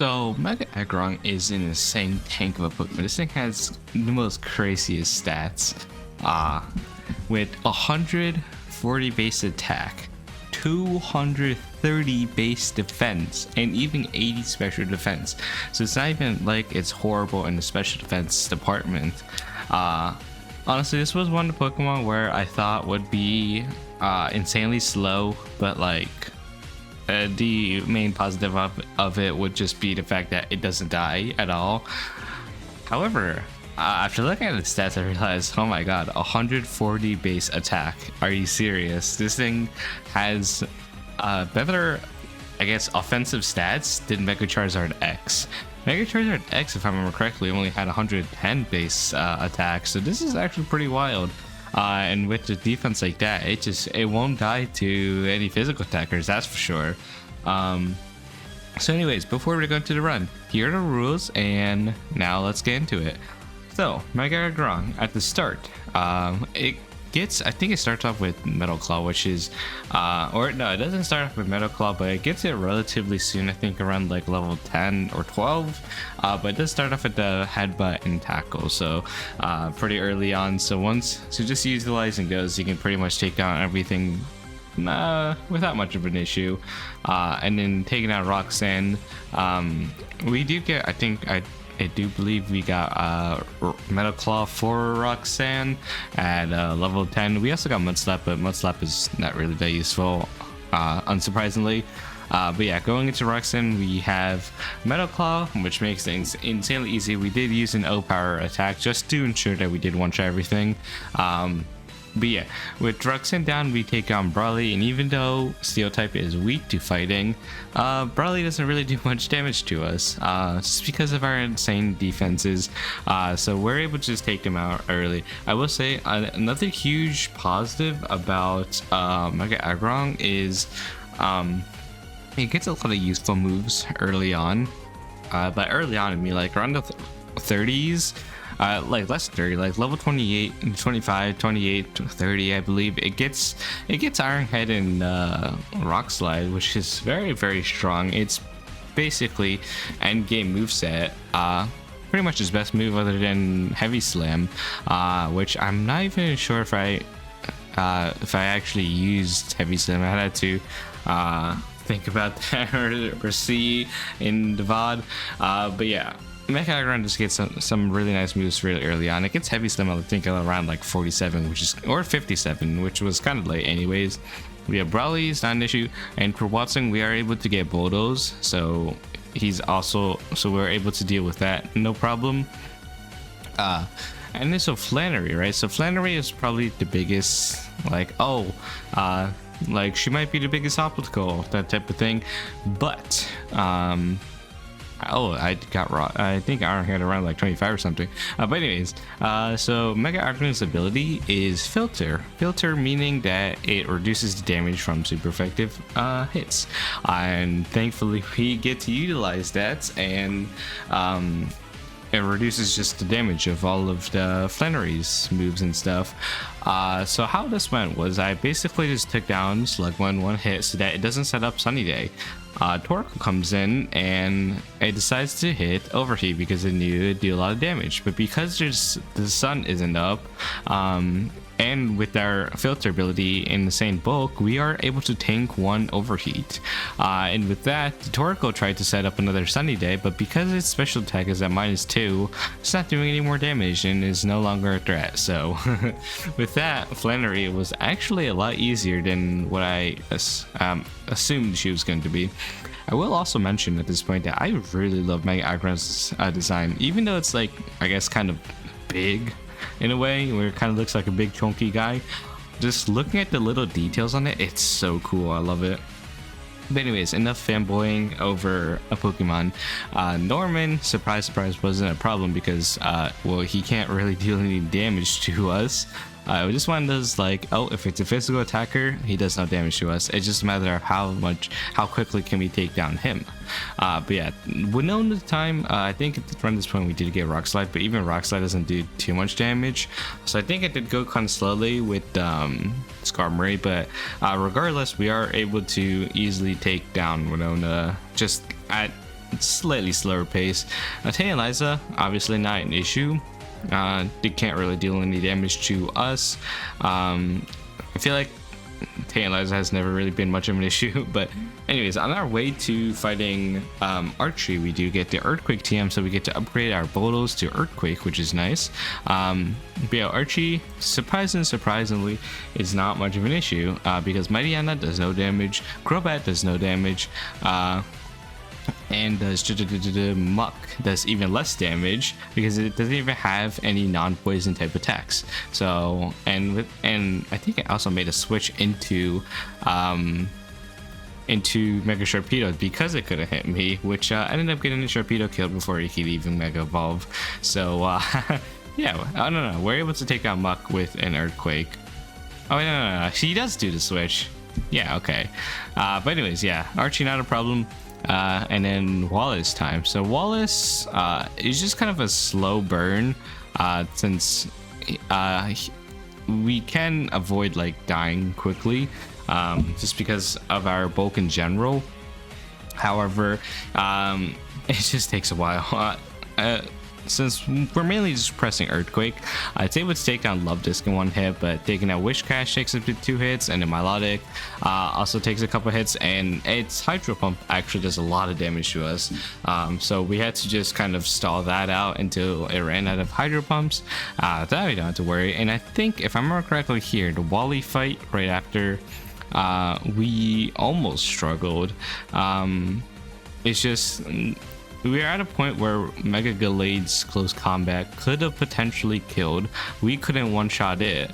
So Mega Aggron is an insane tank of a Pokemon. This thing has the most craziest stats. Uh, with 140 base attack, 230 base defense, and even 80 special defense. So it's not even like it's horrible in the special defense department. Honestly, this was one of the Pokemon where I thought would be insanely slow, but like the main positive of it would just be the fact that it doesn't die at all. However, after looking at the stats, I realized, oh my god, 140 base attack. Are you serious? This thing has better, I guess, offensive stats than Mega Charizard X. Mega Charizard X, if I remember correctly, only had 110 base attack, so this is actually pretty wild. And with the defense like that, it won't die to any physical attackers, that's for sure. So anyways, before we go into the run, here are the rules, and now let's get into it. So Mega Aggron at the start, I think it starts off with Metal Claw, which is or no, it doesn't start off with Metal Claw, but it gets it relatively soon. I think around like level 10 or 12, but it does start off with the headbutt and tackle, so pretty early on. So just utilizing those, you can pretty much take down everything without much of an issue. And then taking out Roxanne, we do get, I do believe we got Metal Claw for Roxanne at level 10. We also got Mud Slap, but Mud Slap is not really that useful, unsurprisingly. But yeah, going into Roxanne, we have Metal Claw, which makes things insanely easy. We did use an O-Power attack just to ensure that we did one-shot everything. But yeah, with Roxanne down, we take on Brawly, and even though Steel type is weak to fighting, Brawly doesn't really do much damage to us, just because of our insane defenses. So we're able to just take them out early. I will say another huge positive about Mega Aggron is it gets a lot of useful moves early on. By early on, I mean like around the 30s. Like less than 30, like level 28, 25, 28, 30, I believe. It gets Iron Head and Rock Slide, which is very, very strong. It's basically end game moveset. Pretty much his best move other than Heavy Slam, which I'm not even sure if I actually used Heavy Slam. I had to think about that or see in the VOD. But yeah. Mega Aggron just gets some really nice moves really early on. It gets Heavy Slam, I think, around like 47, or 57, which was kind of late anyways. We have Brawly, it's not an issue, and for Watson, we are able to get Bulldoze, so we're able to deal with that, no problem. And then so Flannery, right? So Flannery is probably the biggest, like she might be the biggest obstacle, that type of thing, but I think Iron had around like 25 or something. But anyways, so Mega Aggron's ability is Filter. Filter meaning that it reduces the damage from super effective hits. And thankfully we get to utilize that, and it reduces just the damage of all of the Flannery's moves and stuff. So how this went was I basically just took down Slug one hit so that it doesn't set up Sunny Day. Torkoal comes in and it decides to hit Overheat because it knew it'd do a lot of damage, but because the sun isn't up, and with our filter ability in the same bulk, we are able to tank one Overheat. And with that, the Torkoal tried to set up another Sunny Day, but because its special attack is at -2, it's not doing any more damage and is no longer a threat. So with that, Flannery was actually a lot easier than what I assumed she was going to be. I will also mention at this point that I really love Mega Aggron's design, even though it's like, I guess, kind of big in a way, where it kind of looks like a big chunky guy. Just looking at the little details on it, it's so cool. I love it. But anyways, enough fanboying over a Pokemon. Norman, surprise, wasn't a problem because, well, he can't really deal any damage to us. It was just one of those, like, oh, if it's a physical attacker, he does no damage to us. It's just a matter of how quickly can we take down him. But yeah, with known at the time, I think around this point we did get Rock Slide, but even Rock Slide doesn't do too much damage. So I think it did go kind of slowly with Skarmory, but regardless, we are able to easily take down Winona just at slightly slower pace. Tayeliza, obviously not an issue. They can't really deal any damage to us. I feel like Tayeliza has never really been much of an issue, but anyways, on our way to fighting Archie, we do get the Earthquake TM, so we get to upgrade our Bolos to Earthquake, which is nice. But yeah, Archie, surprisingly, is not much of an issue because Mightyena does no damage, Crobat does no damage, and does Muck does even less damage because it doesn't even have any non-poison type attacks. So and I think it also made a switch into Mega Sharpedo because it couldn't hit me, which ended up getting the Sharpedo killed before he could even Mega Evolve. So yeah, I don't know. We're able to take out Muck with an Earthquake. Oh wait, no. She does do the switch. Yeah, okay. But anyways, yeah, Archie not a problem. And then Wallace time. So Wallace is just kind of a slow burn since we can avoid like dying quickly just because of our bulk in general. However, it just takes a while. Since we're mainly just pressing Earthquake, it's able to take down Love Disc in one hit, but taking out Wish Cash takes up to 2 hits, and then Milotic also takes a couple hits, and its Hydro Pump actually does a lot of damage to us. So we had to just kind of stall that out until it ran out of Hydro Pumps. That we don't have to worry. And I think, if I remember correctly here, the Wally fight right after, we almost struggled. It's just... we are at a point where Mega Gallade's close combat could have potentially killed. We couldn't one-shot it.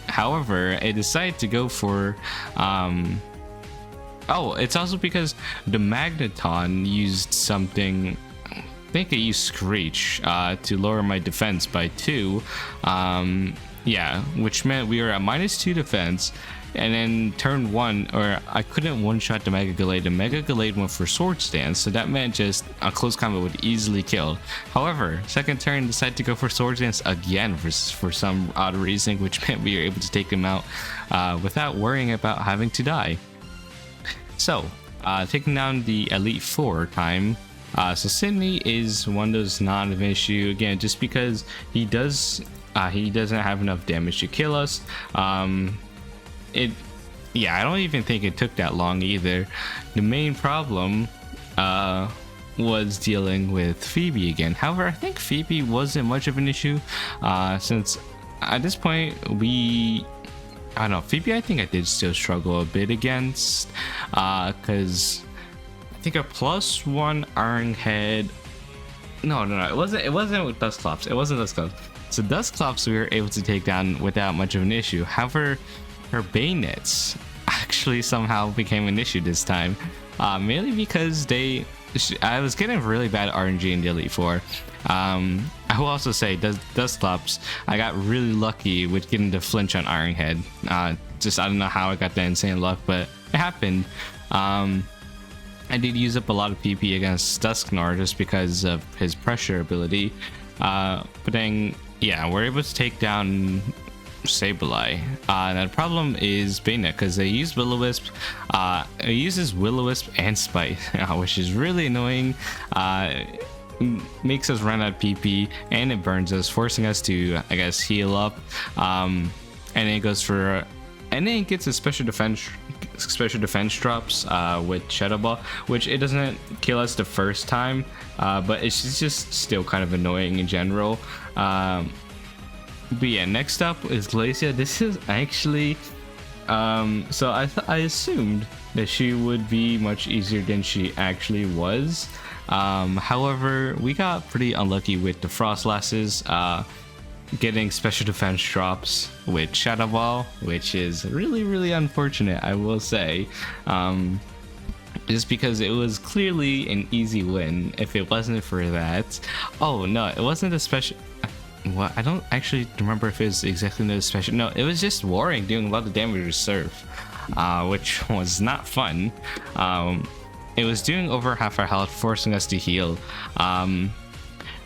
However, it decided to go for... oh, it's also because the Magneton used something... I think it used Screech to lower my defense by 2. Yeah, which meant we were at -2 defense. And then turn 1, or I couldn't one-shot the Mega Gallade. The Mega Gallade went for Swords Dance, so that meant just a close combat would easily kill. However, second turn decided to go for Swords Dance again for some odd reason, which meant we were able to take him out without worrying about having to die. So, taking down the Elite Four time. So Sydney is one of those not an issue again, just because he doesn't have enough damage to kill us. Yeah, I don't even think it took that long either. The main problem was dealing with Phoebe again. However, I think Phoebe wasn't much of an issue since at this point I don't know, Phoebe I think I did still struggle a bit against because I think a +1 Iron Head. No, it wasn't with Dusclops. It wasn't Dusclops. So Dusclops we were able to take down without much of an issue. However, her Bayonets actually somehow became an issue this time, mainly because I was getting really bad RNG in the Elite Four. I will also say, Dusclops, I got really lucky with getting the flinch on Iron Head. I don't know how I got that insane luck, but it happened. I did use up a lot of PP against Dusknoir just because of his pressure ability. But then, yeah, we're able to take down Sableye. Now the problem is Bayonet, because they use Will-O-Wisp. It uses Will-O-Wisp and Spite, which is really annoying. Makes us run out of PP, and it burns us, forcing us to, I guess, heal up. And then it goes for, and then it gets a special defense drops with Shadow Ball, which it doesn't kill us the first time, but it's just still kind of annoying in general. But yeah, next up is Glacia. This is actually so I assumed that she would be much easier than she actually was. However, we got pretty unlucky with the Frost Lasses getting special defense drops with Shadow Ball, which is really unfortunate, I will say. Just because it was clearly an easy win if it wasn't for that. Oh no, it wasn't a special... Well, I don't actually remember if it was exactly the special. No, it was just Warring doing a lot of damage to Surf, which was not fun. It was doing over half our health, forcing us to heal. And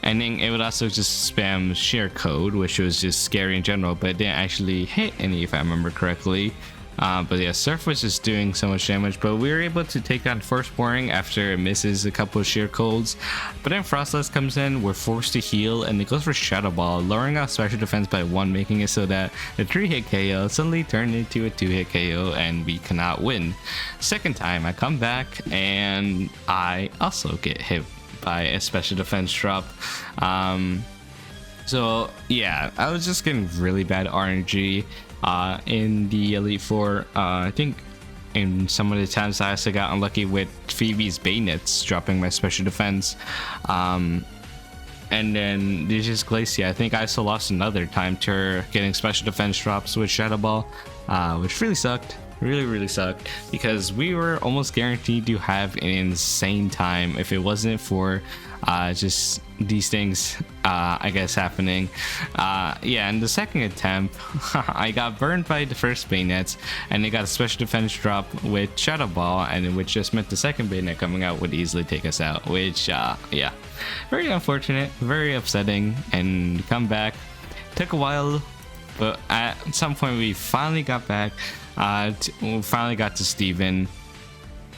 then it would also just spam Sheer Code, which was just scary in general, but it didn't actually hit any, if I remember correctly. But yeah, Surf was just doing so much damage, but we were able to take down Firstborn after it misses a couple of sheer colds. But then Frostless comes in, we're forced to heal, and it goes for Shadow Ball, lowering our special defense by 1, making it so that the 3-hit KO suddenly turned into a 2-hit KO and we cannot win. Second time I come back and I also get hit by a special defense drop. So yeah, I was just getting really bad RNG in the Elite Four. I think in some of the times I also got unlucky with Phoebe's Bayonets dropping my special defense. And then there's just Glacia. I think I also lost another time to her getting special defense drops with Shadow Ball, which really sucked. Really sucked, because we were almost guaranteed to have an insane time if it wasn't for just these things I guess happening. Yeah, in the second attempt I got burned by the first Bayonets, and they got a special defense drop with Shadow Ball, and which just meant the second Bayonet coming out would easily take us out, which yeah, very unfortunate, very upsetting. And come back took a while, but at some point we finally got back. We finally got to Steven.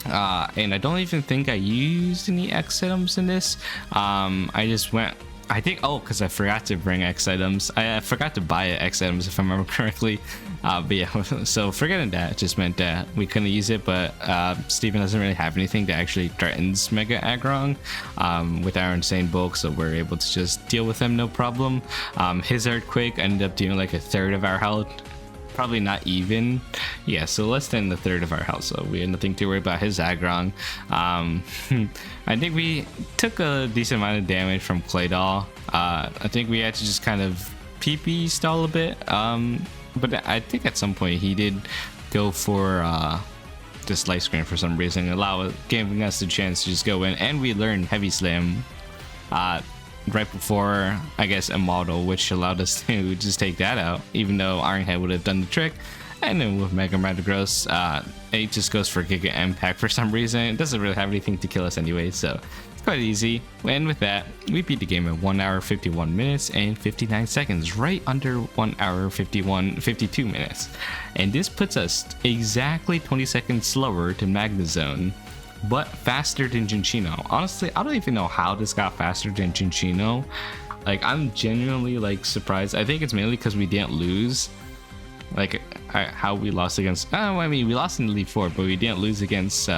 And I don't even think I used any X items in this. I just went, I think, oh, because I forgot to bring X items. I forgot to buy X items if I remember correctly. But yeah, so forgetting that just meant that we couldn't use it. But Steven doesn't really have anything that actually threatens Mega Aggron with our insane bulk, so we're able to just deal with him no problem. His Earthquake ended up doing like a third of our health. Probably not even, yeah, so less than the third of our health, so we had nothing to worry about his Aggron. I think we took a decent amount of damage from Claydol. I think we had to just kind of PP stall a bit, but I think at some point he did go for this light screen for some reason, giving us the chance to just go in, and we learned Heavy Slam right before, I guess, a model, which allowed us to just take that out, even though Ironhead would have done the trick. And then with Mega Metagross, it just goes for Giga Impact for some reason. It doesn't really have anything to kill us anyway, so it's quite easy. And with that, we beat the game in 1 hour 51 minutes and 59 seconds, right under 1 hour 52 minutes. And this puts us exactly 20 seconds slower to Magnezone, but faster than Genshin. Honestly, I don't even know how this got faster than Genshin. Like, I'm genuinely like surprised. I think it's mainly because we didn't lose. Like how we lost against, I mean, we lost in Elite Four, but we didn't lose against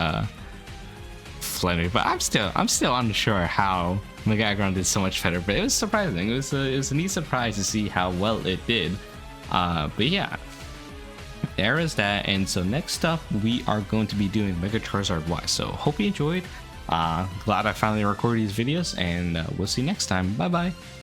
Flannery. But I'm still unsure how Mega Aggron did so much better. But it was surprising. It was a neat surprise to see how well it did. But yeah, there is that. And so next up, we are going to be doing Mega Charizard Y. So hope you enjoyed. Glad I finally recorded these videos, and we'll see you next time. Bye bye.